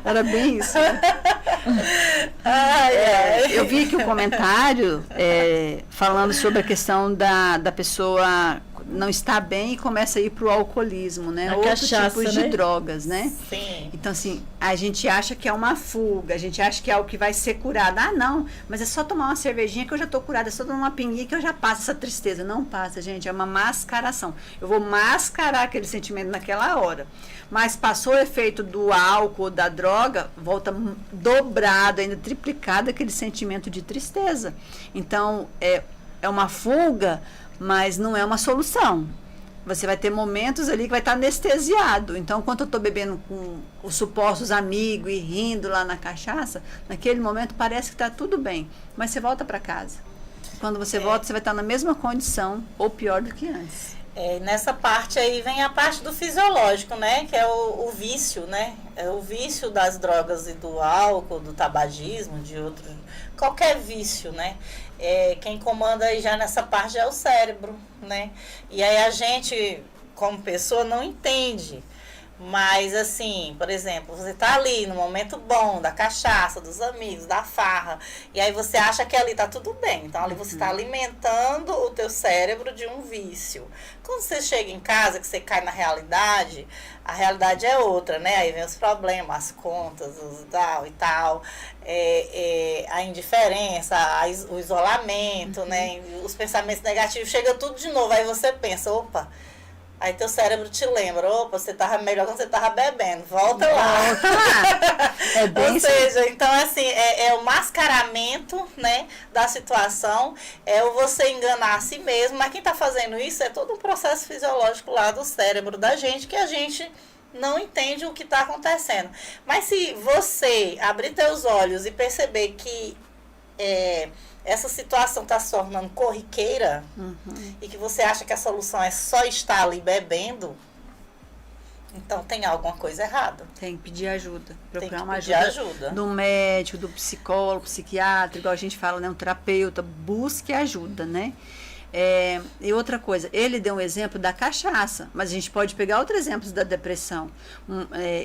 Era bem isso. Eu vi aqui um comentário falando sobre a questão da pessoa não estar bem e começa a ir para o alcoolismo, né? Outros tipos de drogas, né? Sim. Então, assim, a gente acha que é uma fuga, a gente acha que é algo que vai ser curado. Ah, não, mas é só tomar uma cervejinha que eu já estou curada, é só tomar uma pinguinha que eu já passo essa tristeza. Não passa, gente, é uma mascaração. Eu vou mascarar aquele sentimento naquela hora. Mas passou o efeito do álcool, da droga, volta dobrado, ainda triplicado aquele sentimento de tristeza. Então, é uma fuga, mas não é uma solução. Você vai ter momentos ali que vai estar anestesiado. Então, quando eu estou bebendo com os supostos amigos e rindo lá na cachaça, naquele momento parece que está tudo bem, mas você volta para casa. Quando você volta, você vai estar na mesma condição ou pior do que antes. Nessa parte aí vem a parte do fisiológico, né? Que é o vício, né? É o vício das drogas e do álcool, do tabagismo, de outros... Qualquer vício, né? Quem comanda aí já nessa parte é o cérebro, né? E aí a gente, como pessoa, não entende. Mas, assim, por exemplo, você tá ali no momento bom da cachaça, dos amigos, da farra, e aí você acha que ali tá tudo bem. Então, ali você tá alimentando o teu cérebro de um vício. Quando você chega em casa, que você cai na realidade, a realidade é outra, né? Aí vem os problemas, as contas, e tal, a indiferença, o isolamento, né? Os pensamentos negativos, chega tudo de novo. Aí você pensa, opa... Aí teu cérebro te lembra, opa, você tava melhor quando você tava bebendo, volta lá. Volta lá. É bem Ou seja, então assim, é o mascaramento, né, da situação, é o você enganar a si mesmo, mas quem tá fazendo isso é todo um processo fisiológico lá do cérebro da gente, que a gente não entende o que tá acontecendo. Mas se você abrir teus olhos e perceber que essa situação está se tornando corriqueira e que você acha que a solução é só estar ali bebendo, então tem alguma coisa errada. Tem que pedir ajuda. Procurar uma ajuda do médico, do psicólogo, psiquiatra, igual a gente fala, né? Um terapeuta. Busque ajuda, né? E outra coisa, ele deu um exemplo da cachaça, mas a gente pode pegar outros exemplos da depressão.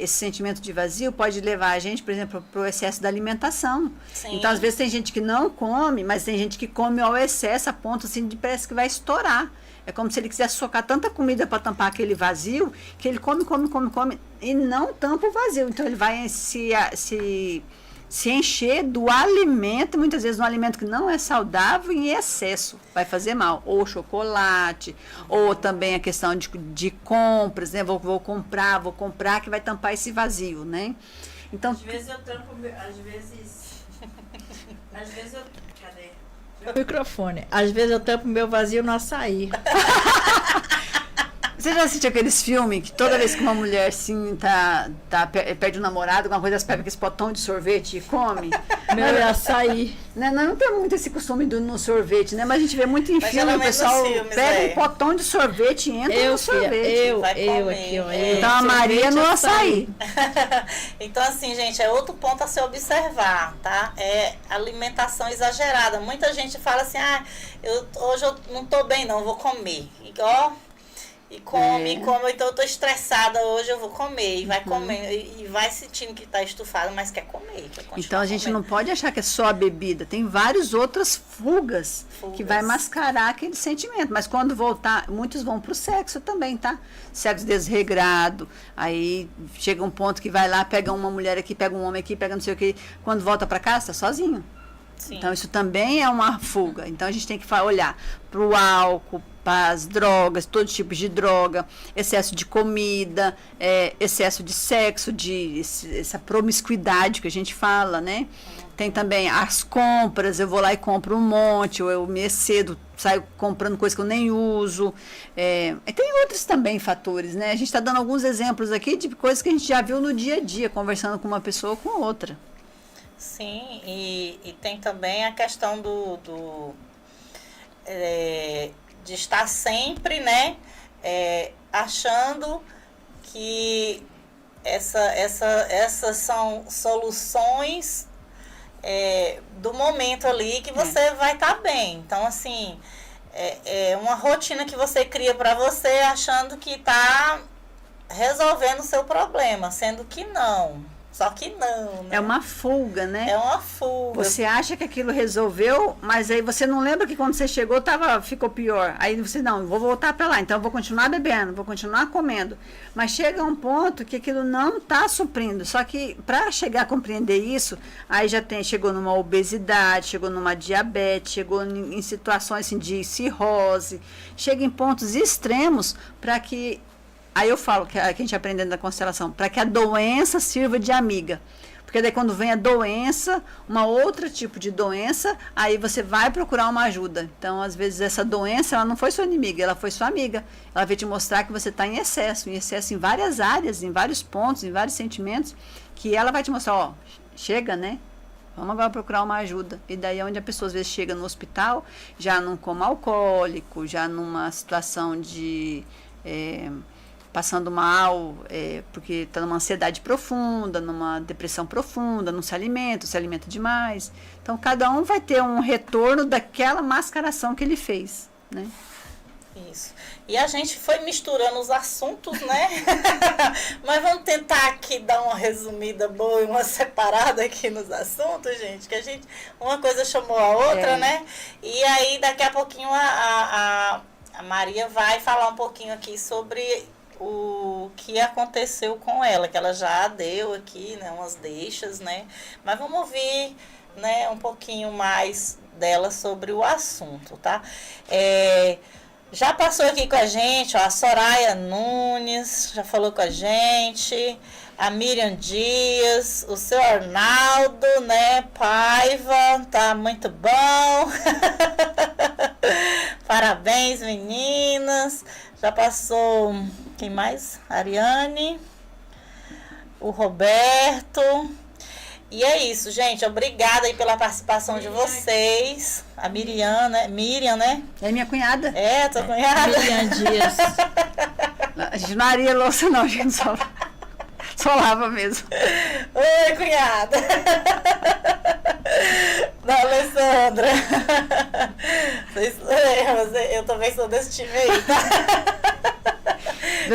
Esse sentimento de vazio pode levar a gente, por exemplo, para o excesso da alimentação. Sim. Então, às vezes tem gente que não come, mas tem gente que come ao excesso, a ponto assim, de parece que vai estourar. É como se ele quisesse socar tanta comida para tampar aquele vazio, que ele come e não tampa o vazio. Então, ele vai se encher do alimento, muitas vezes um alimento que não é saudável em excesso, vai fazer mal, ou chocolate, ou também a questão de compras, né? Vou comprar, que vai tampar esse vazio, né? Então, às vezes eu tampo, cadê? Meu microfone. Às vezes eu tampo meu vazio no açaí. Você já assistiu aqueles filmes que toda vez que uma mulher assim perde um namorado, alguma coisa, elas pegam aquele potão de sorvete e come? Meu é açaí. Não tem muito esse costume no sorvete, né? Mas a gente vê muito em filme, o pessoal pega um potão de sorvete e entra no sorvete. Eu aqui, ó. Então a Maria no açaí. Então, assim, gente, é outro ponto a se observar, tá? É alimentação exagerada. Muita gente fala assim, hoje eu não tô bem, não, vou comer. Igual... E come, então eu tô estressada hoje, eu vou comer, e vai comendo, e vai sentindo que tá estufado, mas quer comer, quer continuar. Então a gente não pode achar que é só a bebida, tem várias outras fugas que vai mascarar aquele sentimento, mas quando voltar, muitos vão pro sexo também, tá? Sexo desregrado, aí chega um ponto que vai lá, pega uma mulher aqui, pega um homem aqui, pega não sei o que, quando volta pra casa, tá sozinho. Sim. Então isso também é uma fuga, então a gente tem que olhar pro álcool, para as drogas, todos os tipos de droga, excesso de comida, excesso de sexo, essa promiscuidade que a gente fala, né? Tem também as compras, eu vou lá e compro um monte, ou eu me excedo, saio comprando coisa que eu nem uso. Tem outros também fatores, né? A gente está dando alguns exemplos aqui de coisas que a gente já viu no dia a dia, conversando com uma pessoa ou com outra. Sim, e tem também a questão de estar sempre, né, achando que essas são soluções do momento ali que você vai estar bem. Então, assim, é uma rotina que você cria para você achando que está resolvendo o seu problema, sendo que não. Só que não, né? É uma fuga, né? É uma fuga. Você acha que aquilo resolveu, mas aí você não lembra que quando você chegou ficou pior. Aí você, não, vou voltar para lá, então eu vou continuar bebendo, vou continuar comendo. Mas chega um ponto que aquilo não está suprindo. Só que para chegar a compreender isso, aí chegou numa obesidade, chegou numa diabetes, chegou em situações assim, de cirrose, chega em pontos extremos para que. Aí eu falo que a gente aprendendo da constelação, para que a doença sirva de amiga. Porque daí quando vem a doença, uma outra tipo de doença, aí você vai procurar uma ajuda. Então, às vezes, essa doença, ela não foi sua inimiga, ela foi sua amiga. Ela veio te mostrar que você está em excesso em várias áreas, em vários pontos, em vários sentimentos, que ela vai te mostrar, ó, chega, né? Vamos agora procurar uma ajuda. E daí é onde a pessoa, às vezes, chega no hospital, já num coma alcoólico, já numa situação de... passando mal, porque está numa ansiedade profunda, numa depressão profunda, não se alimenta demais. Então, cada um vai ter um retorno daquela mascaração que ele fez, né? Isso. E a gente foi misturando os assuntos, né? Mas vamos tentar aqui dar uma resumida boa e uma separada aqui nos assuntos, gente, que uma coisa chamou a outra, né? E aí, daqui a pouquinho, a Maria vai falar um pouquinho aqui sobre o que aconteceu com ela, que ela já deu aqui, né, umas deixas, né, mas vamos ouvir, né, um pouquinho mais dela sobre o assunto, tá? Já passou aqui com a gente, ó, a Soraya Nunes, já falou com a gente, a Miriam Dias, o seu Arnaldo, né, Paiva, tá muito bom. Parabéns, meninas. Já passou, quem mais? Ariane, o Roberto. E é isso, gente. Obrigada aí pela participação de vocês. A Miriam, né? É minha cunhada. É, tua cunhada. Miriam Dias. A gente não aria louça, não, a gente só lava mesmo. Oi, cunhada. Da Alessandra. Eu também sou desse time aí, tá?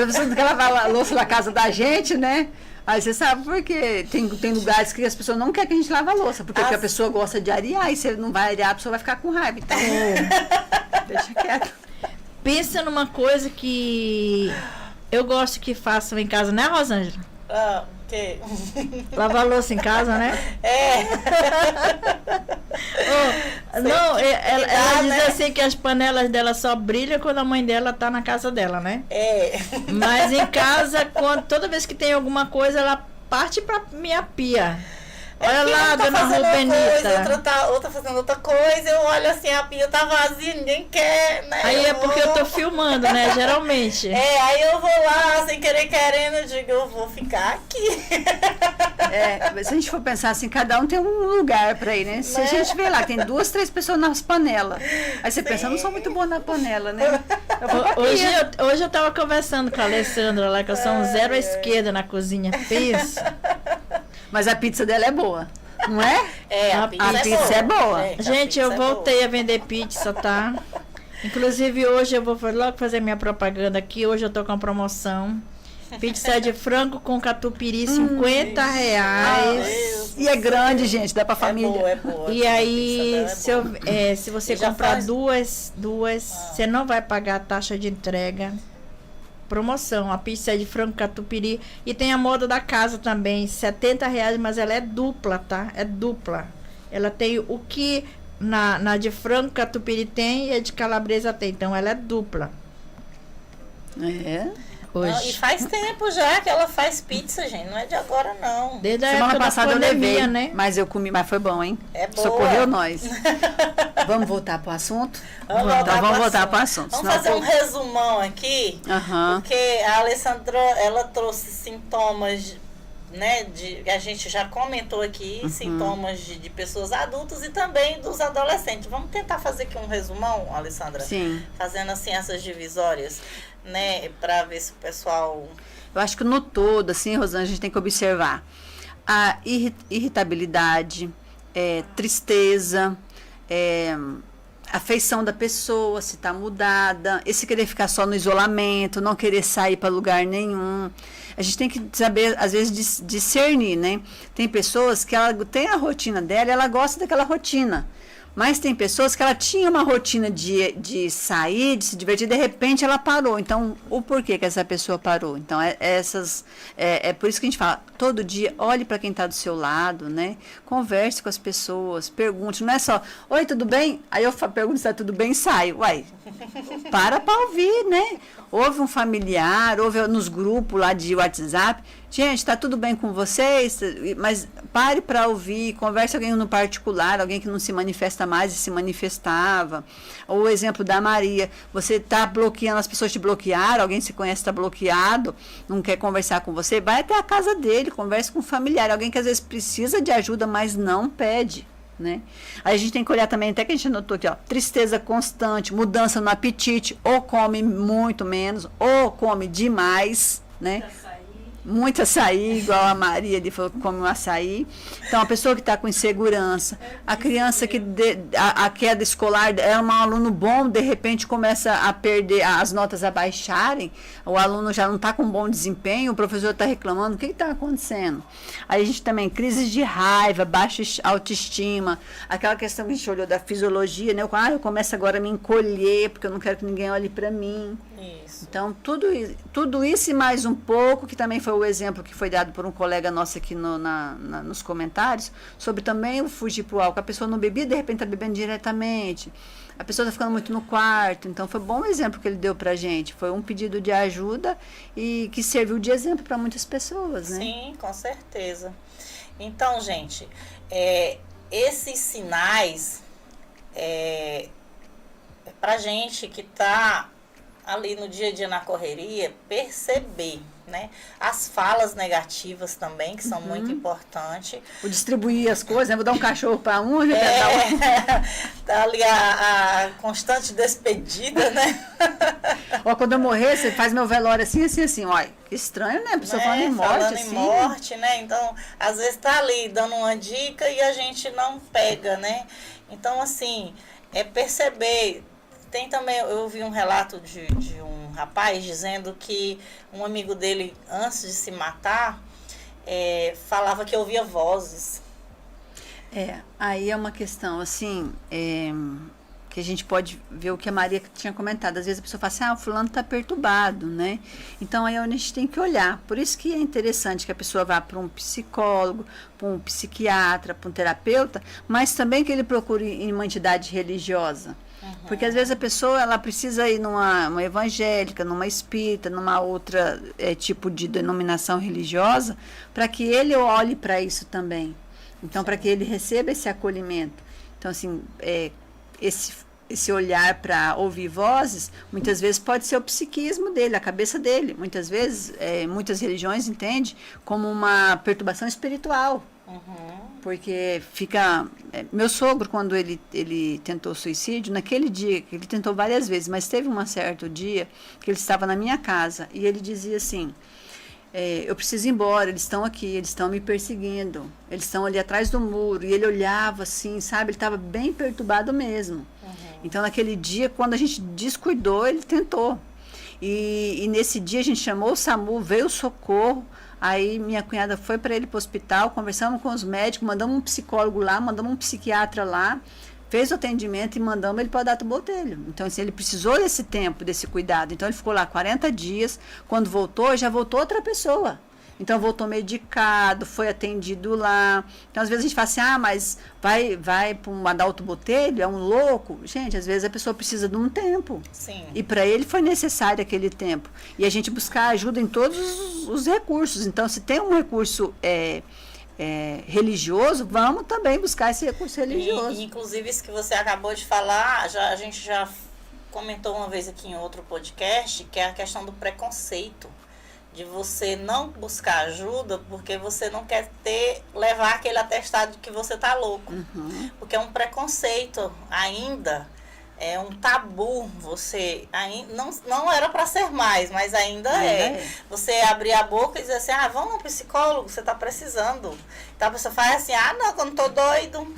Você quer lavar a louça na casa da gente, né? Aí você sabe por quê? Tem lugares que as pessoas não querem que a gente lave a louça, porque a pessoa gosta de arear, e se ele não vai arear, a pessoa vai ficar com raiva. Então, deixa quieto. Pensa numa coisa que eu gosto que façam em casa, né, Rosângela? O quê? Lavar louça em casa, né? Não, ela diz assim que as panelas dela só brilham quando a mãe dela tá na casa dela, né? Mas em casa, toda vez que tem alguma coisa, ela parte pra minha pia. Olha lá, dona Rubenita. Outra fazendo outra coisa, eu olho assim, a pia tá vazia, ninguém quer, né? Aí é porque eu tô filmando, né? Geralmente. Aí eu vou lá, sem querer querendo, eu digo, eu vou ficar aqui. Se a gente for pensar assim, cada um tem um lugar pra ir, né? Se a gente vê lá, tem 2, 3 pessoas nas panelas. Aí você pensa, eu não sou muito boa na panela, né? Hoje eu tava conversando com a Alessandra lá, que eu sou um zero à esquerda na cozinha. Pensa. Mas a pizza dela é boa, não é? A pizza é boa. Gente, eu voltei a vender pizza, tá? Inclusive hoje eu vou logo fazer minha propaganda aqui. Hoje eu tô com uma promoção. Pizza de frango com catupiry, R$50. E é grande, gente, dá pra família. É boa. E aí, se você comprar duas, você não vai pagar a taxa de entrega. Promoção, a pizza de frango catupiry. E tem a moda da casa também, R$70, mas ela é dupla, tá? É dupla. Ela tem o que na de frango catupiry tem e a de calabresa tem. Então ela é dupla. Hoje. Não, e faz tempo já que ela faz pizza, gente. Não é de agora, não. Desde a Semana época passada da pandemia, eu levei, né? mas eu comi, mas foi bom, hein? É boa. Socorreu nós. Vamos voltar pro assunto? Vamos voltar pro assunto. Vamos fazer um resumão aqui. Porque a Alessandra, ela trouxe sintomas, né, a gente já comentou aqui, sintomas de pessoas adultas e também dos adolescentes. Vamos tentar fazer aqui um resumão, Alessandra? Sim. Fazendo assim essas divisórias, né, para ver se o pessoal... Eu acho que no todo, assim, Rosângela, a gente tem que observar a irritabilidade, tristeza, a feição da pessoa, se está mudada, esse querer ficar só no isolamento, não querer sair para lugar nenhum. A gente tem que saber, às vezes, discernir, né? Tem pessoas que ela tem a rotina dela, ela gosta daquela rotina. Mas tem pessoas que ela tinha uma rotina de sair, de se divertir, de repente ela parou. Então, o porquê que essa pessoa parou? Então, é por isso que a gente fala, todo dia, olhe para quem está do seu lado, né? Converse com as pessoas, pergunte. Não é só, oi, tudo bem? Aí eu pergunto se está tudo bem e saio. Uai, para ouvir, né? Houve um familiar, houve nos grupos lá de WhatsApp. Gente, está tudo bem com vocês? Mas pare para ouvir, converse com alguém no particular, alguém que não se manifesta mais e se manifestava. Ou o exemplo da Maria, você está bloqueando, as pessoas te bloquearam, alguém se conhece está bloqueado, não quer conversar com você, vai até a casa dele, converse com um familiar, alguém que às vezes precisa de ajuda, mas não pede. Né? Aí a gente tem que olhar também, até que a gente anotou aqui, ó, tristeza constante, mudança no apetite, ou come muito menos, ou come demais, né? Muito açaí, igual a Maria ali falou que come um açaí. Então, a pessoa que está com insegurança, a criança que a queda escolar é um aluno bom, de repente começa a perder, as notas a baixarem, o aluno já não está com bom desempenho, o professor está reclamando, o que está acontecendo? Aí a gente também, crises de raiva, baixa autoestima, aquela questão que a gente olhou da fisiologia, né? Eu começo agora a me encolher, porque eu não quero que ninguém olhe para mim. Isso. Então, tudo isso e mais um pouco, que também foi o exemplo que foi dado por um colega nosso aqui nos comentários, sobre também o fugir para o álcool. A pessoa não bebia, de repente está bebendo diretamente. A pessoa está ficando muito no quarto. Então, foi bom o exemplo que ele deu para a gente. Foi um pedido de ajuda e que serviu de exemplo para muitas pessoas, né? Sim, com certeza. Então, gente, esses sinais, para a gente que está ali no dia a dia na correria, perceber, né? As falas negativas também, que são muito importantes. O distribuir as coisas, né? Vou dar um cachorro para um, tá ali a constante despedida, né? Ó, quando eu morrer, você faz meu velório assim, olha, que estranho, né? A pessoa falando em morte, falando assim. em morte, né? Então, às vezes tá ali dando uma dica e a gente não pega, né? Então, assim, perceber. Tem também, eu ouvi um relato de um rapaz dizendo que um amigo dele, antes de se matar, falava que ouvia vozes. Aí é uma questão, assim, que a gente pode ver o que a Maria tinha comentado. Às vezes a pessoa fala assim, o fulano está perturbado, né? Então aí a gente tem que olhar. Por isso que é interessante que a pessoa vá para um psicólogo, para um psiquiatra, para um terapeuta, mas também que ele procure em uma entidade religiosa. Porque às vezes a pessoa ela precisa ir numa evangélica, numa espírita, numa outra tipo de denominação religiosa, para que ele olhe para isso também. Então, para que ele receba esse acolhimento. Então, assim, esse olhar para ouvir vozes, muitas vezes pode ser o psiquismo dele, a cabeça dele. Muitas vezes, muitas religiões entendem como uma perturbação espiritual. Porque fica... meu sogro, quando ele tentou suicídio, naquele dia, que ele tentou várias vezes, mas teve um certo dia que ele estava na minha casa e ele dizia assim, eu preciso ir embora, eles estão aqui, eles estão me perseguindo, eles estão ali atrás do muro, e ele olhava assim, sabe, ele estava bem perturbado mesmo. Então, naquele dia, quando a gente descuidou, ele tentou. E nesse dia a gente chamou o SAMU, veio o socorro. Aí minha cunhada foi para ele para o hospital, conversamos com os médicos, mandamos um psicólogo lá, mandamos um psiquiatra lá, fez o atendimento e mandamos ele para o Dato Botelho. Então, assim, ele precisou desse tempo, desse cuidado. Então, ele ficou lá 40 dias. Quando voltou, já voltou outra pessoa. Então, voltou medicado, foi atendido lá. Então, às vezes a gente fala assim, mas vai para um Adalto Botelho, é um louco. Gente, às vezes a pessoa precisa de um tempo. Sim. E para ele foi necessário aquele tempo. E a gente buscar ajuda em todos os recursos. Então, se tem um recurso religioso, vamos também buscar esse recurso religioso. E, inclusive, isso que você acabou de falar, a gente já comentou uma vez aqui em outro podcast, que é a questão do preconceito. De você não buscar ajuda porque você não quer levar aquele atestado de que você está louco. Porque é um preconceito ainda é um tabu, você não era para ser mais, mas ainda é. Você abrir a boca e dizer assim, vamos no psicólogo, você está precisando. Então a pessoa faz assim, não, que eu não tô doido.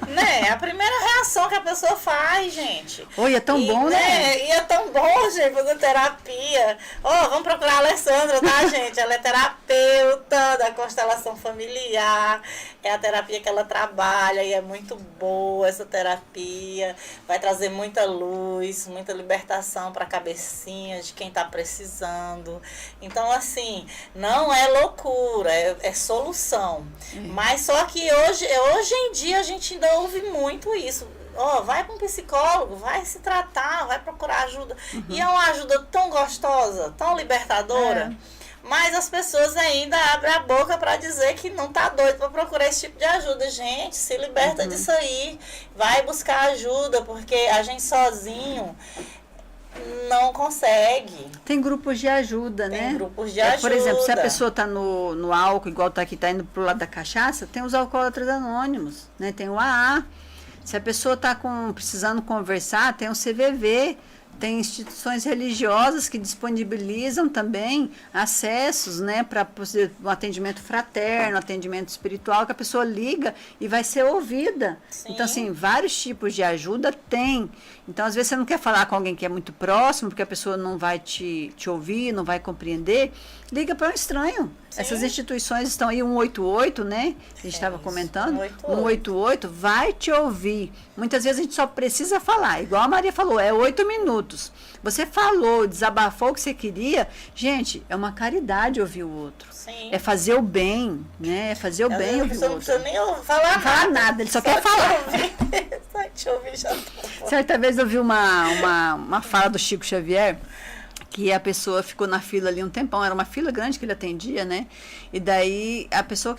Né? É a primeira reação que a pessoa faz, gente. Oi, é tão bom, né? E é tão bom, gente, fazer terapia. Vamos procurar a Alessandra, tá, gente? Ela é terapeuta da constelação familiar. É a terapia que ela trabalha e é muito boa essa terapia. Vai trazer muita luz, muita libertação para a cabecinha de quem está precisando. Então, assim, não é loucura, é solução. Mas só que hoje em dia a gente ainda ouve muito isso. Vai para um psicólogo, vai se tratar, vai procurar ajuda. E é uma ajuda tão gostosa, tão libertadora. Mas as pessoas ainda abrem a boca para dizer que não tá doido para procurar esse tipo de ajuda. Gente, se liberta disso aí. Vai buscar ajuda, porque a gente sozinho não consegue. Tem grupos de ajuda, né? Tem grupos de ajuda. Por exemplo, se a pessoa tá no álcool, igual tá aqui, tá indo pro lado da cachaça, tem os alcoólatras anônimos, né? Tem o AA. Se a pessoa tá precisando conversar, tem o CVV. Tem instituições religiosas que disponibilizam também acessos, né, para um atendimento fraterno, atendimento espiritual, que a pessoa liga e vai ser ouvida. Sim. Então, assim, vários tipos de ajuda tem. Então, às vezes, você não quer falar com alguém que é muito próximo, porque a pessoa não vai te ouvir, não vai compreender, liga para um estranho. Sim. Essas instituições estão aí, 188, né? A gente estava comentando. 188 vai te ouvir. Muitas vezes a gente só precisa falar, igual a Maria falou, é 8 minutos. Você falou, desabafou o que você queria. Gente, é uma caridade ouvir o outro. Sim. É fazer o bem, né? É fazer o bem ouvir o outro. Não precisa nem falar nada, ele só quer falar. Só te ouvir já tá. Certa vez eu vi uma fala do Chico Xavier, que a pessoa ficou na fila ali um tempão, era uma fila grande que ele atendia, né? E daí a pessoa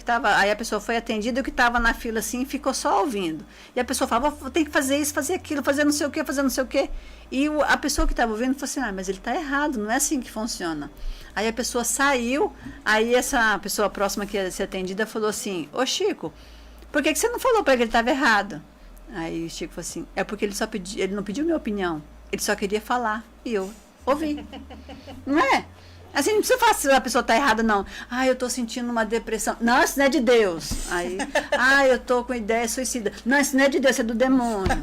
foi atendida e o que estava na fila assim ficou só ouvindo. E a pessoa falava, vou ter que fazer isso, fazer aquilo, fazer não sei o quê, fazer não sei o quê. E a pessoa que estava ouvindo falou assim, mas ele está errado, não é assim que funciona. Aí a pessoa saiu, aí essa pessoa próxima que ia ser atendida falou assim, ô Chico, por que você não falou para ele que ele estava errado? Aí o Chico falou assim, é porque ele não pediu minha opinião, ele só queria falar, e eu ouvi. Não é? Assim, não precisa falar se a pessoa está errada, não. Eu estou sentindo uma depressão. Não, isso não é de Deus. Aí, eu estou com ideia suicida. Não, isso não é de Deus, isso é do demônio.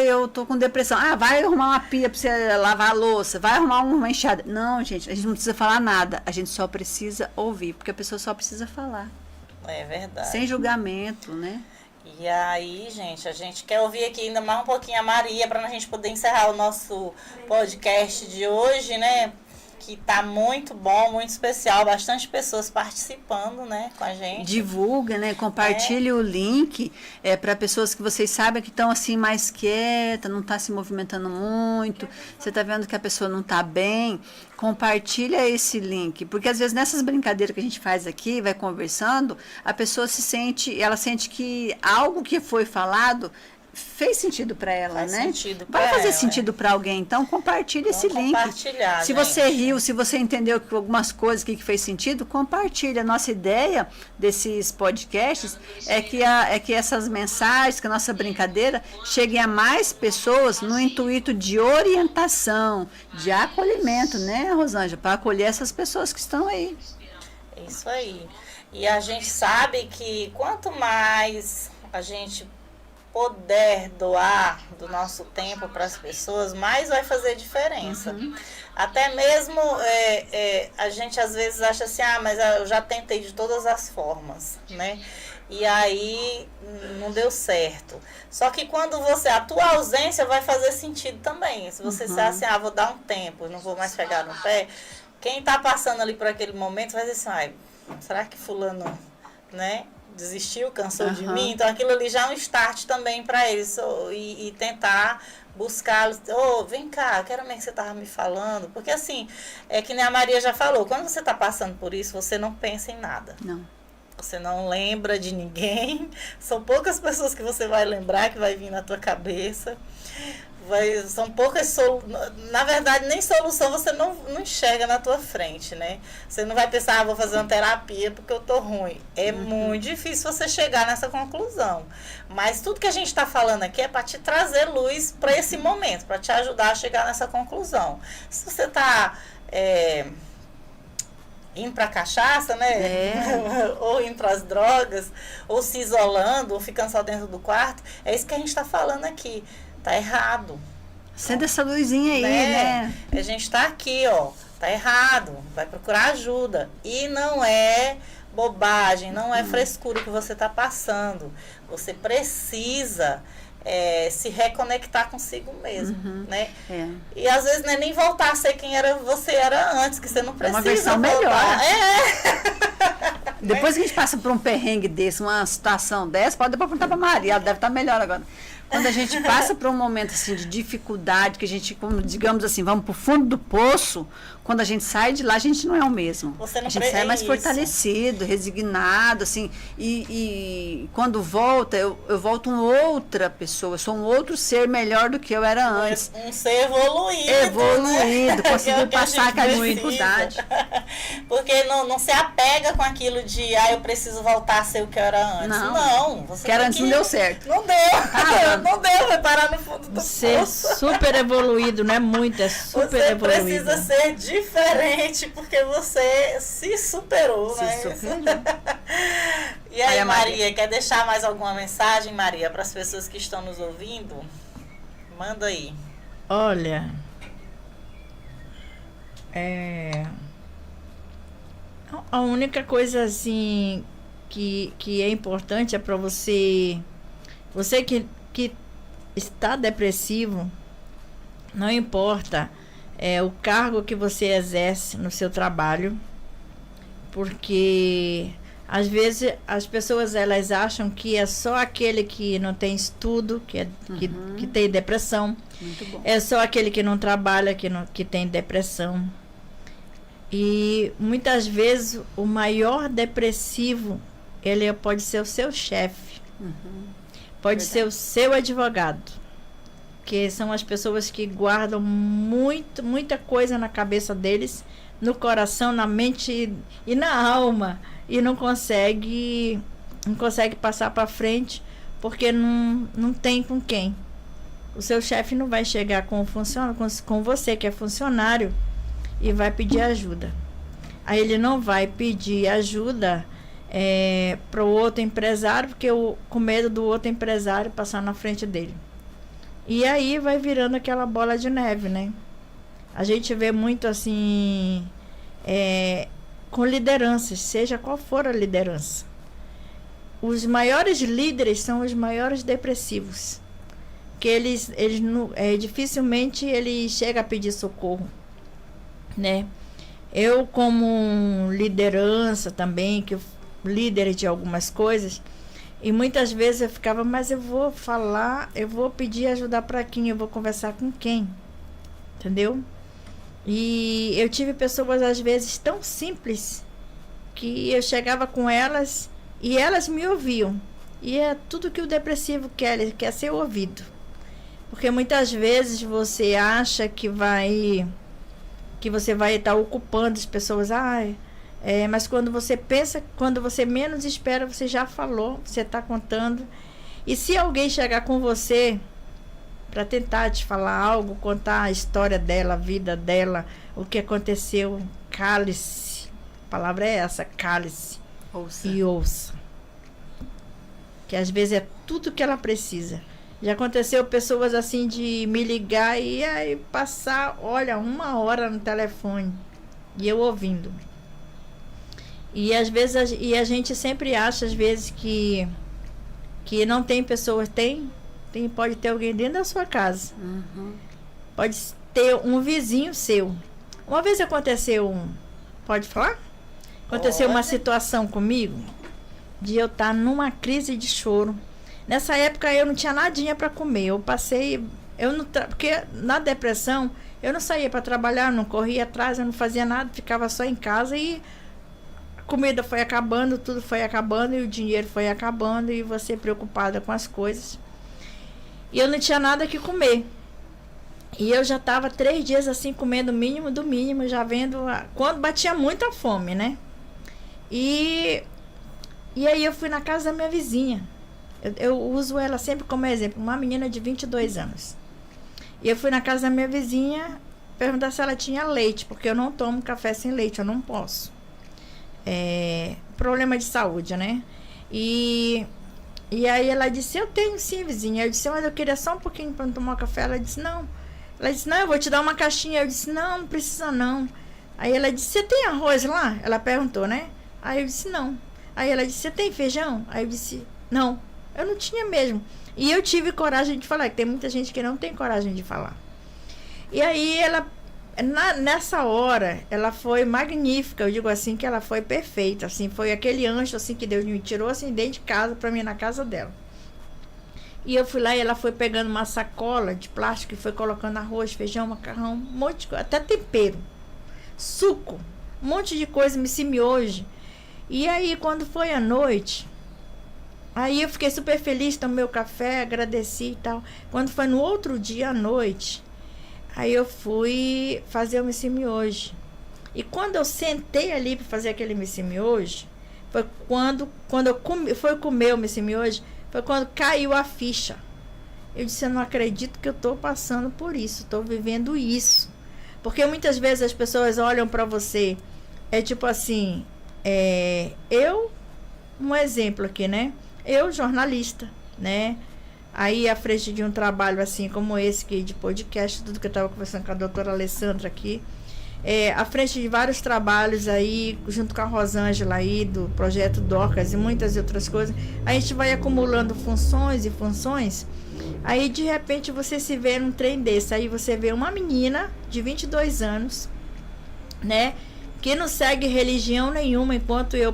Eu estou com depressão. Vai arrumar uma pia para você lavar a louça. Vai arrumar uma enxada. Não, gente, a gente não precisa falar nada. A gente só precisa ouvir, porque a pessoa só precisa falar. É verdade. Sem julgamento, né? E aí, gente, a gente quer ouvir aqui ainda mais um pouquinho a Maria, para a gente poder encerrar o nosso podcast de hoje, né? Que tá muito bom, muito especial, bastante pessoas participando, né, com a gente. Divulga, né, compartilhe o link para pessoas que vocês sabem que estão assim mais quieta, não está se movimentando muito, você está vendo que a pessoa não está bem, compartilha esse link, porque às vezes nessas brincadeiras que a gente faz aqui, vai conversando, a pessoa ela sente que algo que foi falado fez sentido para ela, né? Vai fazer sentido para alguém, então compartilha esse link. Se você riu, se você entendeu que algumas coisas que fez sentido, compartilha. A nossa ideia desses podcasts é que essas mensagens, que a nossa brincadeira cheguem a mais pessoas no intuito de orientação, de acolhimento, né, Rosângela? Para acolher essas pessoas que estão aí. Isso aí. E a gente sabe que quanto mais a gente poder doar do nosso tempo para as pessoas, mais vai fazer diferença. Até mesmo a gente às vezes acha assim, mas eu já tentei de todas as formas, né? E aí não deu certo. Só que quando a tua ausência vai fazer sentido também. Se você disser assim, vou dar um tempo, não vou mais pegar no pé, quem está passando ali por aquele momento vai dizer assim, será que fulano, né, desistiu, cansou de mim? Então aquilo ali já é um start também para eles, e tentar buscar, vem cá, quero ver que você estava me falando, porque assim, é que nem a Maria já falou, quando você está passando por isso, você não pensa em nada. Não. Você não lembra de ninguém, são poucas pessoas que você vai lembrar, que vai vir na tua cabeça. São poucas na verdade, nem solução você não enxerga na tua frente, né? Você não vai pensar, vou fazer uma terapia porque eu tô ruim. É muito difícil você chegar nessa conclusão. Mas tudo que a gente está falando aqui é para te trazer luz para esse momento, para te ajudar a chegar nessa conclusão. Se você está indo para cachaça, né? Ou indo para as drogas, ou se isolando, ou ficando só dentro do quarto, é isso que a gente está falando aqui. Tá errado. Acende essa luzinha aí, né? A gente tá aqui, ó. Tá errado. Vai procurar ajuda. E não é bobagem, não é frescura que você tá passando. Você precisa se reconectar consigo mesmo, né? E às vezes não é nem voltar a ser quem você era antes, que você não precisa uma versão voltar. Melhor. Depois que a gente passa por um perrengue desse, uma situação dessa, pode depois perguntar pra Maria, ela deve estar melhor agora. Quando a gente passa por um momento assim de dificuldade, que a gente, como, digamos assim, vamos pro fundo do poço, quando a gente sai de lá, a gente não é o mesmo. A gente sai mais fortalecido, resignado, assim, e quando volta, eu volto uma outra pessoa, eu sou um outro ser melhor do que eu era antes. Um ser evoluído. Evoluído, né? conseguiu passar aquela dificuldade. Porque não se apega com aquilo de, eu preciso voltar a ser o que eu era antes. Não. Que era antes não deu certo. Não deu. Não deu, vai parar no fundo do ser poço. Super evoluído, não é muito, é super evoluído. Você precisa ser diferente, porque você se superou, né? Superou. E aí, Maria, quer deixar mais alguma mensagem, Maria, para as pessoas que estão nos ouvindo? Manda aí. Olha, a única coisa assim que é importante é para você que está depressivo, não importa o cargo que você exerce no seu trabalho, porque às vezes as pessoas elas acham que é só aquele que não tem estudo que tem depressão. Muito bom. É só aquele que não trabalha que tem depressão. E muitas vezes o maior depressivo ele pode ser o seu chefe. Pode ser o seu advogado, que são as pessoas que guardam muita coisa na cabeça deles, no coração, na mente e na alma, e não consegue passar para frente porque não tem com quem. O seu chefe não vai chegar com você que é funcionário e vai pedir ajuda. Aí ele não vai pedir ajuda para o outro empresário, porque com medo do outro empresário passar na frente dele. E aí vai virando aquela bola de neve, né? A gente vê muito assim com lideranças, seja qual for a liderança. Os maiores líderes são os maiores depressivos, que eles dificilmente ele chega a pedir socorro, né? Eu como liderança também, que líder de algumas coisas, e muitas vezes eu ficava, mas eu vou falar, eu vou pedir ajuda para quem, eu vou conversar com quem, entendeu? E eu tive pessoas às vezes tão simples que eu chegava com elas e elas me ouviam, e é tudo que o depressivo quer, ele quer ser ouvido, porque muitas vezes você acha que você vai estar ocupando as pessoas, mas quando você pensa, quando você menos espera, você já falou, você está contando. E se alguém chegar com você para tentar te falar algo, contar a história dela, a vida dela, o que aconteceu, cale-se. A palavra é essa, cale-se. E ouça. Que às vezes é tudo que ela precisa. Já aconteceu pessoas assim de me ligar e aí passar, olha, 1 hora no telefone e eu ouvindo. E às vezes a gente sempre acha às vezes que não tem pessoas, pode ter alguém dentro da sua casa. Pode ter um vizinho seu. Uma vez aconteceu pode falar? Aconteceu uma situação comigo de eu estar numa crise de choro. Nessa época eu não tinha nadinha para comer. Eu passei, porque na depressão eu não saía para trabalhar, não corria atrás, eu não fazia nada, ficava só em casa e a comida foi acabando, tudo foi acabando e o dinheiro foi acabando e você preocupada com as coisas. E eu não tinha nada que comer. E eu já estava 3 dias assim, comendo o mínimo do mínimo, já vendo quando batia muita fome, né? E aí eu fui na casa da minha vizinha. Eu uso ela sempre como exemplo, uma menina de 22 anos. E eu fui na casa da minha vizinha perguntar se ela tinha leite, porque eu não tomo café sem leite, eu não posso. Problema de saúde, né? E aí ela disse, eu tenho sim, vizinha. Eu disse, mas eu queria só um pouquinho para tomar café. Ela disse, não. Ela disse, não, eu vou te dar uma caixinha. Eu disse, não, não precisa não. Aí ela disse, você tem arroz lá? Ela perguntou, né? Aí eu disse, não. Aí ela disse, você tem feijão? Aí eu disse, não. Eu não tinha mesmo. E eu tive coragem de falar, que tem muita gente que não tem coragem de falar. E aí ela, nessa hora, ela foi magnífica. Eu digo assim, que ela foi perfeita. Assim, foi aquele anjo assim, que Deus me tirou assim, dentro de casa, para mim, na casa dela. E eu fui lá e ela foi pegando uma sacola de plástico e foi colocando arroz, feijão, macarrão, um monte de coisa, até tempero, suco, um monte de coisa, miojo. E aí, quando foi à noite, aí eu fiquei super feliz, tomei o café, agradeci e tal. Quando foi no outro dia à noite, aí eu fui fazer o miojo. E quando eu sentei ali para fazer aquele miojo, foi quando eu fui comer o miojo, foi quando caiu a ficha. Eu disse, eu não acredito que eu estou passando por isso, estou vivendo isso. Porque muitas vezes as pessoas olham para você, tipo assim, um exemplo aqui, né? Eu, jornalista, né? Aí, à frente de um trabalho assim como esse aqui, de podcast, tudo que eu estava conversando com a doutora Alessandra aqui, à frente de vários trabalhos aí, junto com a Rosângela aí, do projeto Dorcas e muitas outras coisas, a gente vai acumulando funções e funções, aí de repente você se vê num trem desse, aí você vê uma menina de 22 anos, né, que não segue religião nenhuma, enquanto eu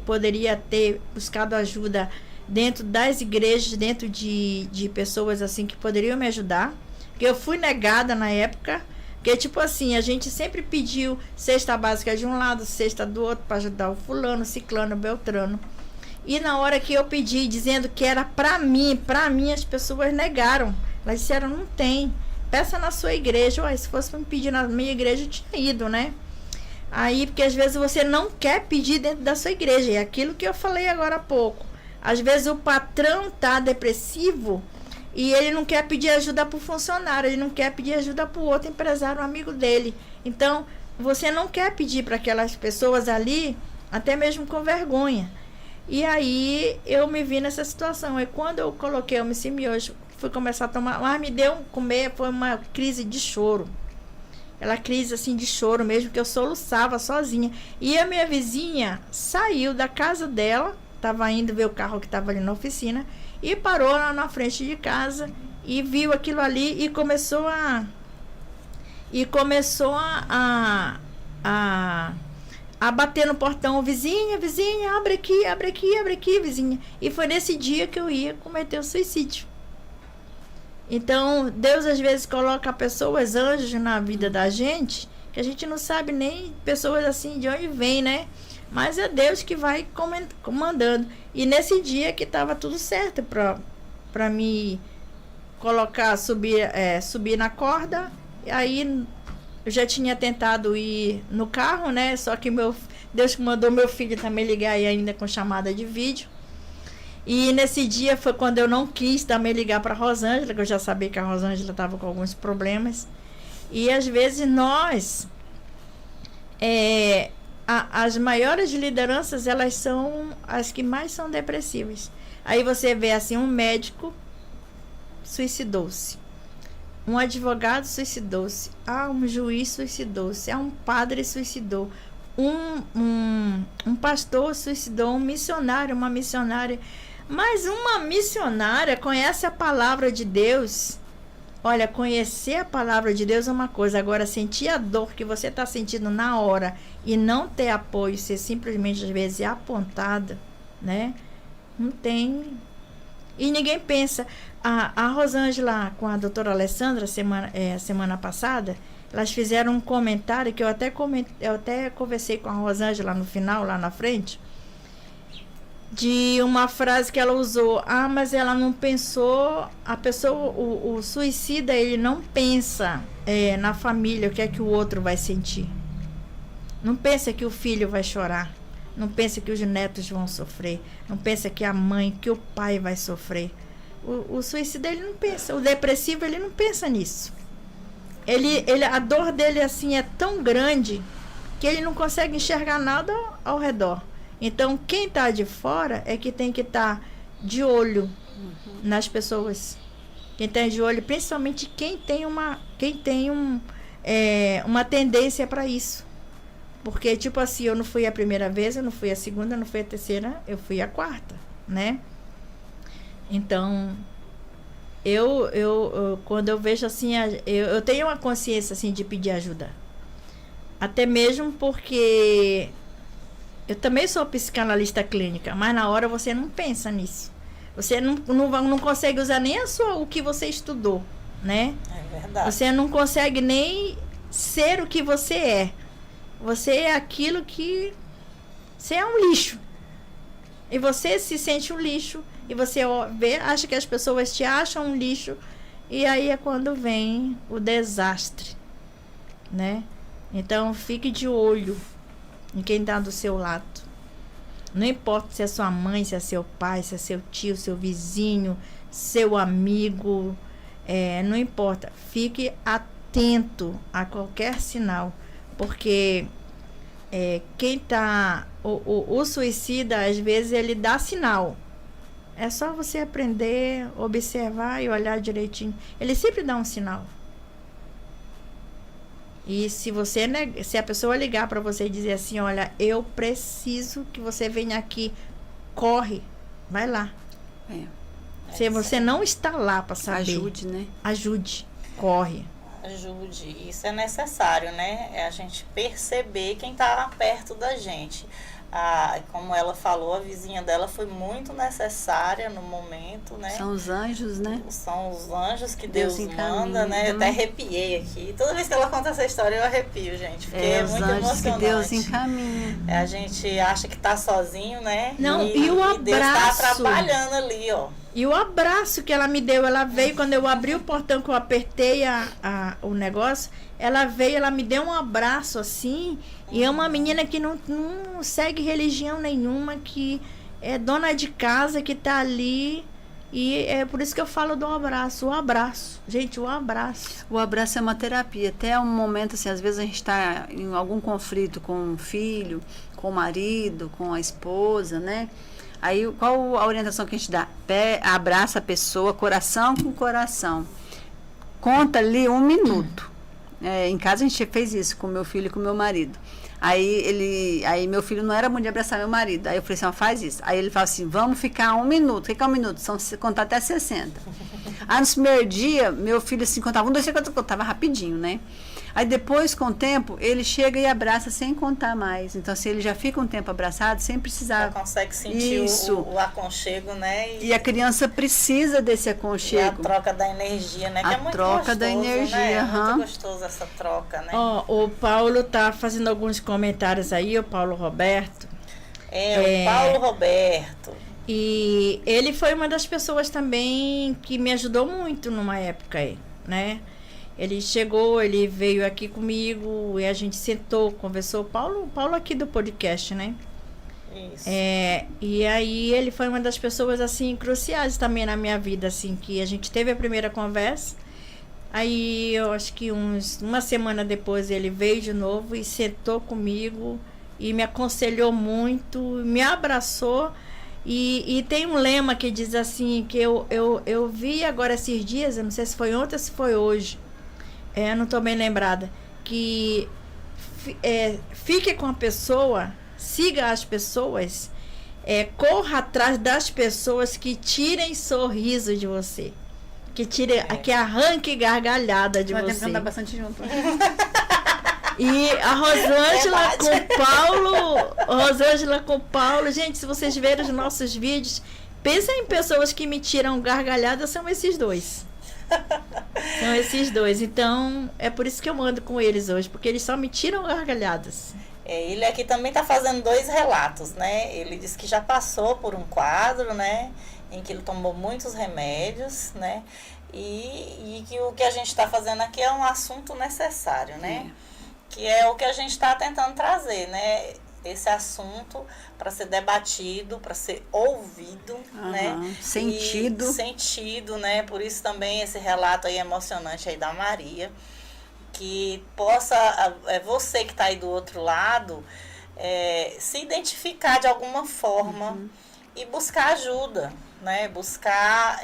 poderia ter buscado ajuda dentro das igrejas, dentro de pessoas assim que poderiam me ajudar, que eu fui negada na época. Porque, tipo assim, a gente sempre pediu cesta básica de um lado, cesta do outro, para ajudar o fulano, ciclano, beltrano. E na hora que eu pedi, dizendo que era para mim, as pessoas negaram. Elas disseram, não tem. Peça na sua igreja. Ué, se fosse para me pedir na minha igreja, eu tinha ido, né? Aí, porque às vezes você não quer pedir dentro da sua igreja. É aquilo que eu falei agora há pouco. Às vezes o patrão tá depressivo e ele não quer pedir ajuda para o funcionário, ele não quer pedir ajuda para o outro empresário, um amigo dele. Então, você não quer pedir para aquelas pessoas ali, até mesmo com vergonha. E aí, eu me vi nessa situação. E quando eu coloquei o miojo, fui começar a tomar, mas me deu comer, foi uma crise de choro. Aquela crise assim de choro mesmo, que eu soluçava sozinha. E a minha vizinha saiu da casa dela, estava indo ver o carro que estava ali na oficina, e parou lá na frente de casa e viu aquilo ali e começou a bater no portão, vizinha, abre aqui, vizinha. E foi nesse dia que eu ia cometer o suicídio. Então, Deus às vezes coloca pessoas, anjos na vida da gente, que a gente não sabe nem pessoas assim de onde vem, né? Mas é Deus que vai comandando. E nesse dia que estava tudo certo para me colocar, subir na corda. E aí eu já tinha tentado ir no carro, né? Só que Deus mandou meu filho também ligar aí ainda com chamada de vídeo. E nesse dia foi quando eu não quis também ligar para a Rosângela, que eu já sabia que a Rosângela estava com alguns problemas. E às vezes nós... as maiores lideranças, elas são as que mais são depressivas. Aí você vê assim, um médico suicidou-se, um advogado suicidou-se, um juiz suicidou-se, um padre suicidou, um pastor suicidou, um missionário, uma missionária. Mas uma missionária conhece a palavra de Deus. Olha, conhecer a palavra de Deus é uma coisa, agora sentir a dor que você está sentindo na hora e não ter apoio, ser simplesmente às vezes apontada, né? Não tem. E ninguém pensa. A Rosângela com a doutora Alessandra, semana passada, elas fizeram um comentário que eu até conversei com a Rosângela no final, lá na frente. de uma frase que ela usou. Ah, mas ela não pensou. A pessoa, o suicida, ele não pensa na família, o que é que o outro vai sentir. Não pensa que o filho vai chorar. Não pensa que os netos vão sofrer. Não pensa que a mãe, que o pai vai sofrer. O suicida, ele não pensa. O depressivo, ele não pensa nisso. A dor dele, assim, é tão grande que ele não consegue enxergar nada ao redor. Então, quem está de fora é que tem que estar de olho nas pessoas. Quem está de olho, principalmente quem tem uma tendência para isso. Porque, tipo assim, eu não fui a primeira vez, eu não fui a segunda, eu não fui a terceira, eu fui a quarta, né? Então, quando eu vejo assim, eu tenho uma consciência, assim, de pedir ajuda. Até mesmo porque eu também sou psicanalista clínica, mas na hora você não pensa nisso. Você não consegue usar nem o que você estudou, né? É verdade. Você não consegue nem ser o que você é. Você é aquilo que... Você é um lixo. E você se sente um lixo. E você acha que as pessoas te acham um lixo. E aí é quando vem o desastre, né? Então, fique de olho em quem está do seu lado. Não importa se é sua mãe, se é seu pai, se é seu tio, seu vizinho, seu amigo. Não importa. Fique atento a qualquer sinal. Porque quem tá... O suicida, às vezes, ele dá sinal. É só você aprender, observar e olhar direitinho. Ele sempre dá um sinal. E se a pessoa ligar para você e dizer assim, olha, eu preciso que você venha aqui, corre, vai lá. Se você não está lá para saber. Ajude, né? Ajude, corre. Ajude, isso é necessário, né? É a gente perceber quem está perto da gente. Como ela falou, a vizinha dela foi muito necessária no momento, né? São os anjos, né? São os anjos que Deus manda, né? Eu até arrepiei aqui. Toda vez que ela conta essa história, eu arrepio, gente. Porque é muito emocionante. Que Deus encaminha. A gente acha que tá sozinho, né? Não, e o abraço. Deus tá trabalhando ali, ó. E o abraço que ela me deu, ela veio, quando eu abri o portão, que eu apertei o negócio, ela veio, ela me deu um abraço assim, e é uma menina que não segue religião nenhuma, que é dona de casa, que tá ali, e é por isso que eu falo do abraço, o abraço, gente, o abraço. O abraço é uma terapia, até um momento assim, às vezes a gente está em algum conflito com o filho, com o marido, com a esposa, né? Aí, qual a orientação que a gente dá? Abraça a pessoa, coração com coração. Conta ali 1 minuto. Em casa a gente fez isso com meu filho e com meu marido. Aí meu filho não era muito de abraçar meu marido. Aí eu falei assim, faz isso. Aí ele fala assim, vamos ficar 1 minuto. O que é 1 minuto? São contar até 60. Aí no primeiro dia, meu filho assim, contava 1, 2, 3, 4, contava rapidinho, né? Aí depois, com o tempo, ele chega e abraça sem contar mais. Então, assim, ele já fica um tempo abraçado sem precisar... Já consegue sentir o aconchego, né? E a criança precisa desse aconchego. E a troca da energia, né? Que é muito troca gostoso, da energia, né? É muito gostoso essa troca, né? O Paulo tá fazendo alguns comentários aí, o Paulo Roberto. O Paulo Roberto. E ele foi uma das pessoas também que me ajudou muito numa época aí, né? Ele chegou, ele veio aqui comigo e a gente sentou, conversou. Paulo aqui do podcast, né? Isso. E aí ele foi uma das pessoas, assim, cruciais também na minha vida, assim, que a gente teve a primeira conversa. Aí eu acho que uma semana depois ele veio de novo e sentou comigo e me aconselhou muito, me abraçou. E tem um lema que diz assim, que eu vi agora esses dias, eu não sei se foi ontem ou se foi hoje. Eu não estou bem lembrada, que fique com a pessoa, siga as pessoas, corra atrás das pessoas que tirem sorriso de você, que arranque gargalhada de você. Vai bastante junto. E a Rosângela com o Paulo, gente, se vocês verem os nossos vídeos, pensem em pessoas que me tiram gargalhada, são esses dois. São esses dois. Então, é por isso que eu ando com eles hoje, porque eles só me tiram gargalhadas. Ele aqui também está fazendo 2 relatos, né? Ele disse que já passou por um quadro, né? Em que ele tomou muitos remédios, né? E que o que a gente está fazendo aqui é um assunto necessário, né? Que é o que a gente está tentando trazer, né? Esse assunto para ser debatido, para ser ouvido, né? Sentido, né? Por isso também esse relato aí emocionante aí da Maria, que possa, você que está aí do outro lado, se identificar de alguma forma e buscar ajuda, né? Buscar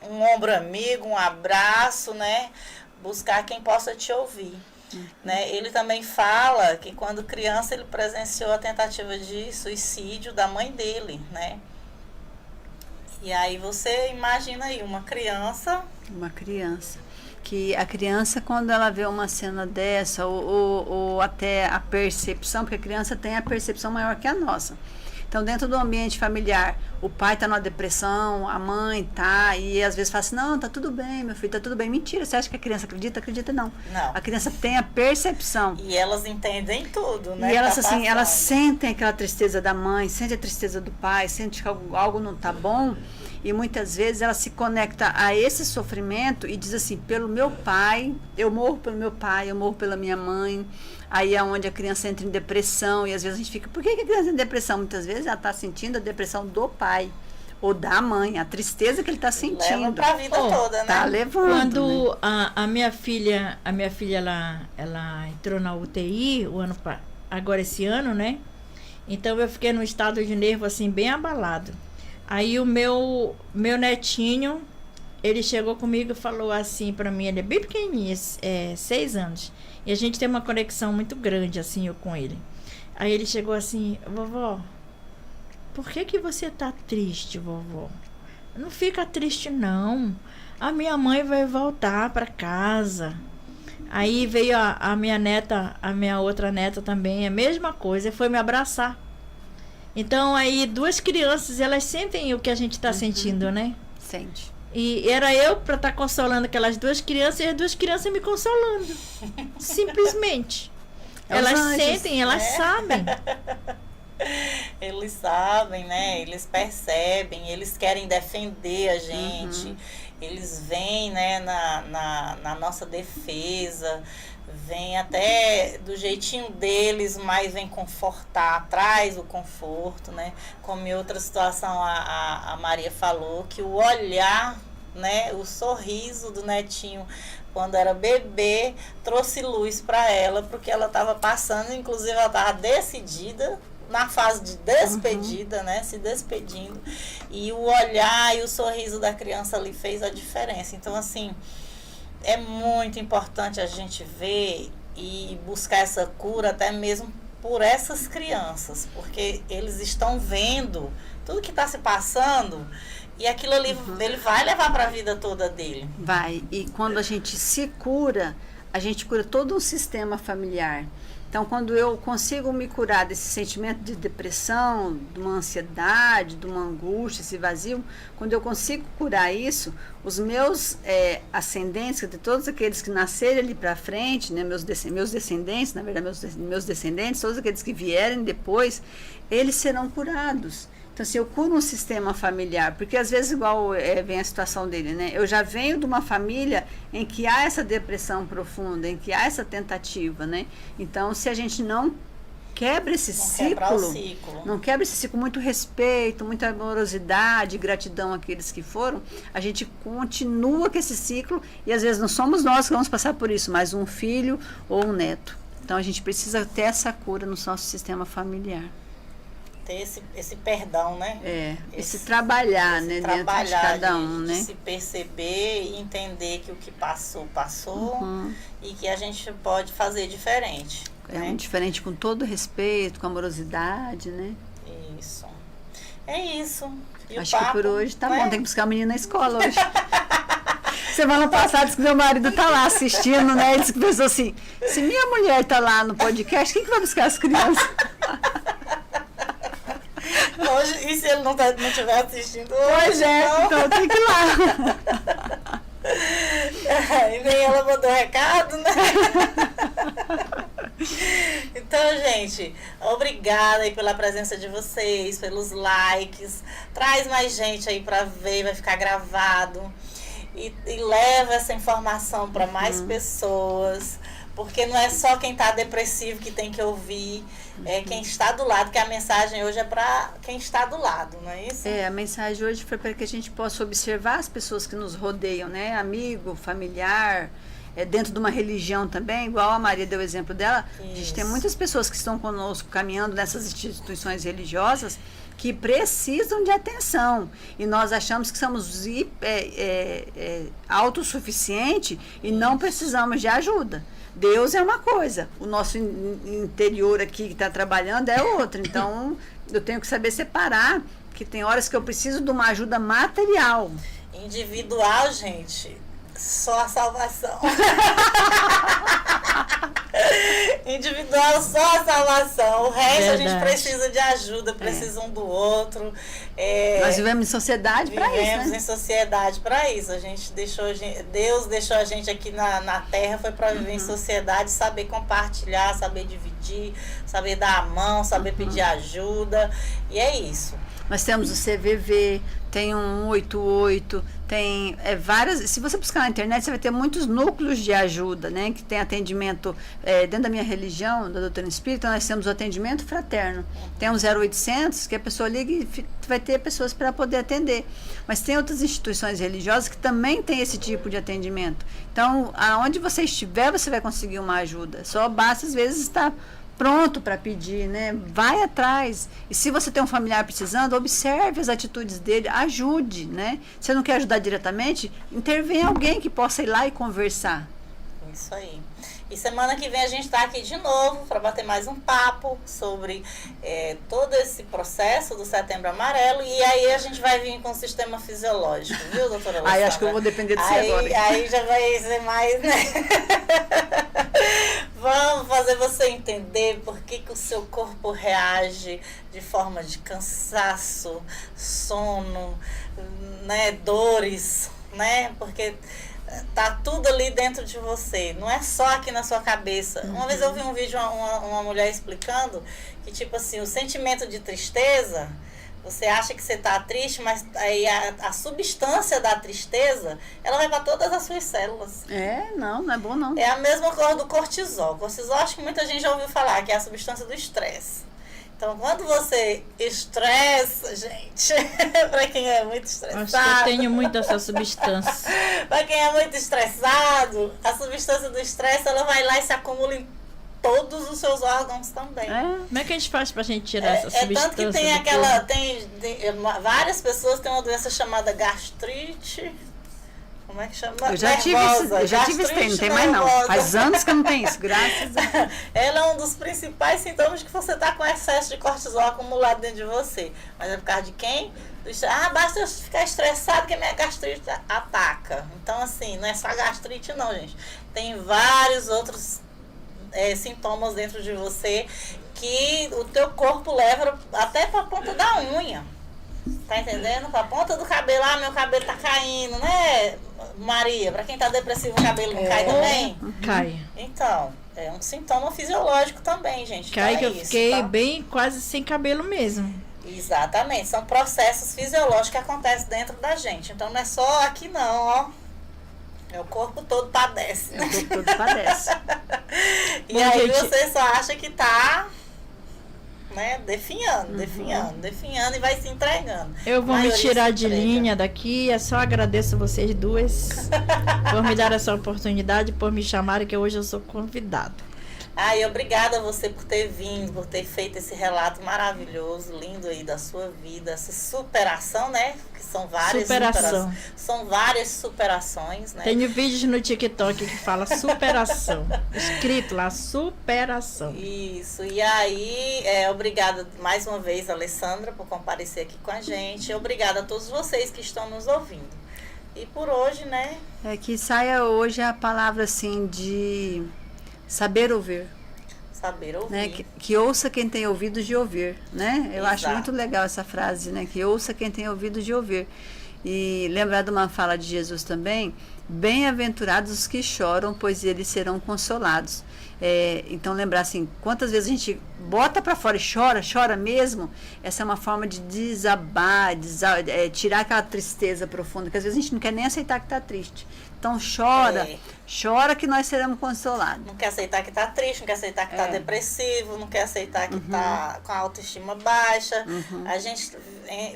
um ombro amigo, um abraço, né? Buscar quem possa te ouvir. Né? Ele também fala que quando criança ele presenciou a tentativa de suicídio da mãe dele, né? E aí você imagina aí uma criança que a criança, quando ela vê uma cena dessa, ou até a percepção, porque a criança tem a percepção maior que a nossa. Então, dentro do ambiente familiar, o pai está numa depressão, a mãe tá, e às vezes fala assim, não, tá tudo bem, meu filho, tá tudo bem. Mentira, você acha que a criança acredita? Acredita não. Não. A criança tem a percepção. E elas entendem tudo, né? E elas, assim, elas sentem aquela tristeza da mãe, sentem a tristeza do pai, sentem que algo não tá bom, e muitas vezes ela se conecta a esse sofrimento e diz assim, pelo meu pai, eu morro pelo meu pai, eu morro pela minha mãe. Aí é onde a criança entra em depressão, e às vezes a gente fica, por que a criança entra em depressão? Muitas vezes ela está sentindo a depressão do pai ou da mãe, a tristeza que ele está sentindo. Leva para a vida toda, né? Tá levando. Quando né? a minha filha ela entrou na UTI agora esse ano, né? Então eu fiquei num estado de nervo assim bem abalado. Aí o meu netinho, ele chegou comigo e falou assim para mim, ele é bem pequenininho, 6 anos. E a gente tem uma conexão muito grande, assim, eu com ele. Aí ele chegou assim, vovó, por que você tá triste, vovó? Não fica triste, não. A minha mãe vai voltar para casa. Aí veio a minha neta, a minha outra neta também, a mesma coisa, e foi me abraçar. Então, aí, 2 crianças, elas sentem o que a gente tá sentindo, né? Sente. E era eu para estar consolando aquelas 2 crianças e as 2 crianças me consolando. Simplesmente. Elas sentem, elas sabem. Eles sabem, né? Eles percebem, eles querem defender a gente. Eles vêm, né, na nossa defesa. Vem até do jeitinho deles, mas vem confortar, traz o conforto, né? Como em outra situação a Maria falou, que o olhar, né, o sorriso do netinho quando era bebê trouxe luz para ela, porque ela estava passando, inclusive ela estava decidida, na fase de despedida, né, se despedindo, e o olhar e o sorriso da criança ali fez a diferença. Então, assim, é muito importante a gente ver e buscar essa cura até mesmo por essas crianças, porque eles estão vendo tudo que está se passando e aquilo ali ele vai levar para a vida toda dele. Vai, e quando a gente se cura, a gente cura todo um sistema familiar. Então, quando eu consigo me curar desse sentimento de depressão, de uma ansiedade, de uma angústia, esse vazio, quando eu consigo curar isso, os meus ascendentes, de todos aqueles que nascerem ali para frente, né, meus descendentes, na verdade, meus descendentes, todos aqueles que vierem depois, eles serão curados. Então, assim, eu curo um sistema familiar, porque às vezes, igual vem a situação dele, né? Eu já venho de uma família em que há essa depressão profunda, em que há essa tentativa, né? Então, se a gente não quebra esse ciclo, não quebra esse ciclo, muito respeito, muita amorosidade, gratidão àqueles que foram, a gente continua com esse ciclo e às vezes não somos nós que vamos passar por isso, mas um filho ou um neto. Então, a gente precisa ter essa cura no nosso sistema familiar. Ter esse perdão, né? Esse trabalhar, né, dentro de cada um, né? De se perceber e entender que o que passou e que a gente pode fazer diferente. Né? Diferente com todo respeito, com amorosidade, né? Isso. É isso. E acho que por hoje tá bom, tem que buscar a menina na escola hoje. Semana passada disse que meu marido tá lá assistindo, né? Ele disse que pensou assim, se minha mulher tá lá no podcast, quem que vai buscar as crianças? Hoje, e se ele não estiver assistindo hoje? Pois então tem que ir lá. E nem ela mandou recado, né? Então, gente, obrigada aí pela presença de vocês, pelos likes. Traz mais gente aí para ver, vai ficar gravado. E leva essa informação para mais pessoas. Porque não é só quem está depressivo que tem que ouvir, é quem está do lado, que a mensagem hoje é para quem está do lado, não é isso? A mensagem hoje foi para que a gente possa observar as pessoas que nos rodeiam, né? Amigo, familiar, dentro de uma religião também, igual a Maria deu o exemplo dela. Isso. A gente tem muitas pessoas que estão conosco caminhando nessas instituições religiosas que precisam de atenção. E nós achamos que somos autossuficientes e não precisamos de ajuda. Deus é uma coisa, o nosso interior aqui que está trabalhando é outra. Então, eu tenho que saber separar, que tem horas que eu preciso de uma ajuda material. Individual, gente, só a salvação. Individual, só a salvação. O resto Verdade. A gente precisa de ajuda, precisa um do outro. Nós vivemos em sociedade para isso, né? Vivemos em sociedade para isso. Deus deixou a gente aqui na Terra, foi para viver em sociedade, saber compartilhar, saber dividir, saber dar a mão, saber pedir ajuda. E é isso. Nós temos o CVV, tem um 188, tem várias... Se você buscar na internet, você vai ter muitos núcleos de ajuda, né? Que tem atendimento... dentro da minha religião, da doutrina espírita, nós temos o atendimento fraterno. Tem um 0800, que a pessoa liga e vai ter pessoas para poder atender. Mas tem outras instituições religiosas que também têm esse tipo de atendimento. Então, aonde você estiver, você vai conseguir uma ajuda. Só basta, às vezes, estar pronto para pedir, né? Vai atrás. E se você tem um familiar precisando, observe as atitudes dele, ajude, né? Se você não quer ajudar diretamente, intervenha alguém que possa ir lá e conversar. Isso aí. E semana que vem a gente está aqui de novo para bater mais um papo sobre todo esse processo do Setembro Amarelo. E aí a gente vai vir com o sistema fisiológico, viu, doutora Alessandra? Aí acho que eu vou depender de você agora. Aí já vai ser mais, né? Vamos fazer você entender por que o seu corpo reage de forma de cansaço, sono, né, dores, né? Porque tá tudo ali dentro de você, não é só aqui na sua cabeça. Uma vez eu vi um vídeo, uma mulher explicando que, tipo assim, o sentimento de tristeza, você acha que você tá triste, mas aí a substância da tristeza, ela vai para todas as suas células. Não é bom não. É a mesma coisa do cortisol. Cortisol, acho que muita gente já ouviu falar, que é a substância do estresse. Então, quando você estressa, gente, para quem é muito estressado... Acho que eu tenho muito essa substância. Para quem é muito estressado, a substância do estresse, ela vai lá e se acumula em todos os seus órgãos também. Como é que a gente faz pra gente tirar essa substância? Tanto que tem aquela... Tem várias pessoas têm uma doença chamada gastrite... Como é que chama? Eu já tive isso, não tem mais não. Faz anos que eu não tenho isso, graças a Deus. Ela é um dos principais sintomas de que você está com excesso de cortisol acumulado dentro de você. Mas é por causa de quem? Basta eu ficar estressado que a minha gastrite ataca. Então, assim, não é só gastrite não, gente. Tem vários outros sintomas dentro de você que o teu corpo leva até para a ponta da unha. Tá entendendo? Pra ponta do cabelo, meu cabelo tá caindo, né, Maria? Pra quem tá depressivo, o cabelo não cai também? Cai. Então, é um sintoma fisiológico também, gente. Cai, então que eu fiquei bem quase sem cabelo mesmo. Exatamente, são processos fisiológicos que acontecem dentro da gente. Então não é só aqui não, ó. O corpo todo padece, né? O corpo todo padece. E Bom, aí gente, você só acha que tá... né, definhando e vai se entregando. Eu vou me tirar de linha daqui, só agradeço vocês duas por me dar essa oportunidade, por me chamarem, que hoje eu sou convidada. E obrigada a você por ter vindo, por ter feito esse relato maravilhoso, lindo aí da sua vida, essa superação, né? Que são várias superação. São várias superações, né? Tenho vídeos no TikTok que fala superação. Escrito lá, superação. Isso. E aí, obrigada mais uma vez, Alessandra, por comparecer aqui com a gente. Obrigada a todos vocês que estão nos ouvindo. E por hoje, né? Que saia hoje a palavra assim de saber ouvir. Saber ouvir. Né? Que ouça quem tem ouvidos de ouvir, né? Eu Exato. acho muito legal essa frase, né? Que ouça quem tem ouvidos de ouvir. E lembrar de uma fala de Jesus também, bem-aventurados os que choram, pois eles serão consolados. Então, lembrar assim, quantas vezes a gente bota para fora e chora mesmo, essa é uma forma de desabar, tirar aquela tristeza profunda, que às vezes a gente não quer nem aceitar que está triste. Então, chora que nós seremos consolados. Não quer aceitar que tá triste, não quer aceitar que tá depressivo, não quer aceitar que tá com a autoestima baixa. A gente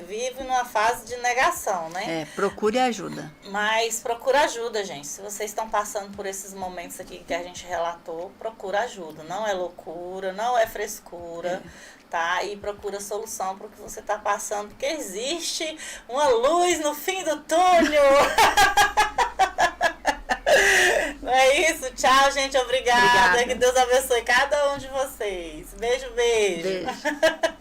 vive numa fase de negação, né? Procure ajuda. Mas procura ajuda, gente. Se vocês estão passando por esses momentos aqui que a gente relatou, procura ajuda. Não é loucura, não é frescura. Tá? E procura solução para o que você está passando, porque existe uma luz no fim do túnel. É isso, tchau, gente, obrigada. Que Deus abençoe cada um de vocês. Beijo. Beijo.